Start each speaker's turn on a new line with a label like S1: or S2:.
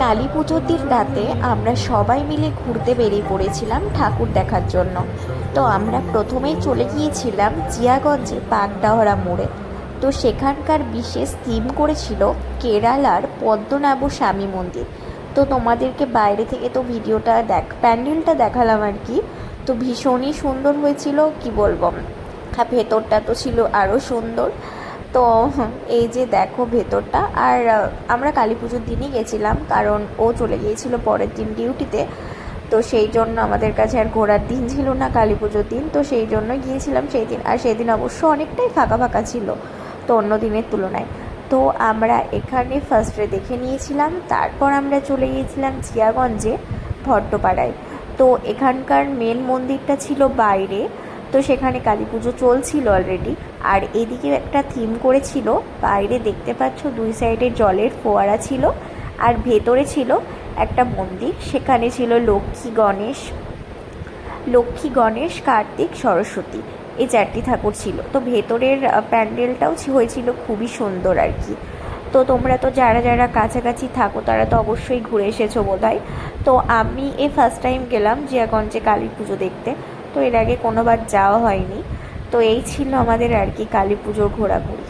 S1: কালী পুজোর দিন রাতে আমরা সবাই মিলে ঘুরতে বেরিয়ে পড়েছিলাম ঠাকুর দেখার জন্য। তো আমরা প্রথমেই চলে গিয়েছিলাম জিয়াগঞ্জে বাগডাহরা মোড়ে। তো সেখানকার বিশেষ থিম করেছিল কেরালার পদ্মনাভ স্বামী মন্দির। তো তোমাদেরকে বাইরে থেকে তো ভিডিওটা প্যান্ডেলটা দেখালাম আর কি। তো ভীষণই সুন্দর হয়েছিল, কি বলবো। আর ভেতরটা তো ছিল আরও সুন্দর। তো এই যে দেখো ভেতরটা। আর আমরা কালী পুজোর দিনই গেছিলাম, কারণ ও চলে গিয়েছিল পরের দিন ডিউটিতে। তো সেই জন্য আমাদের কাছে আর ঘোরার দিন ছিল না কালী পুজোর দিন, তো সেই জন্য গিয়েছিলাম সেই দিন। আর সেই দিন অবশ্য অনেকটাই ফাঁকা ফাঁকা ছিল তো অন্য দিনের তুলনায়। তো আমরা এখানে ফার্স্টে দেখে নিয়েছিলাম, তারপর আমরা চলে গিয়েছিলাম জিয়াগঞ্জে ভট্টপাড়ায়। তো এখানকার মেন মন্দিরটা ছিল বাইরে। তো সেখানে কালী পুজো চলছিল অলরেডি। আর এদিকে একটা থিম করেছিল, বাইরে দেখতে পাচ্ছ দুই সাইডে জলের ফোয়ারা ছিল। আর ভেতরে ছিল একটা মন্দির, সেখানে ছিল লক্ষ্মী গণেশ কার্তিক সরস্বতী, এই চারটি ঠাকুর ছিল। তো ভেতরের প্যান্ডেলটাও হয়েছিল খুবই সুন্দর আর কি। তো তোমরা তো যারা যারা কাছাকাছি থাকো তারা তো অবশ্যই ঘুরে এসেছো বোধহয়। তো আমি ফার্স্ট টাইম গেলাম জিয়াগঞ্জে কালী পুজো দেখতে। তো এর আগে কোনোবার যাওয়া হয়নি। তো এই ছিল আমাদের আর কি কালী পুজোর ঘোরাঘুরি।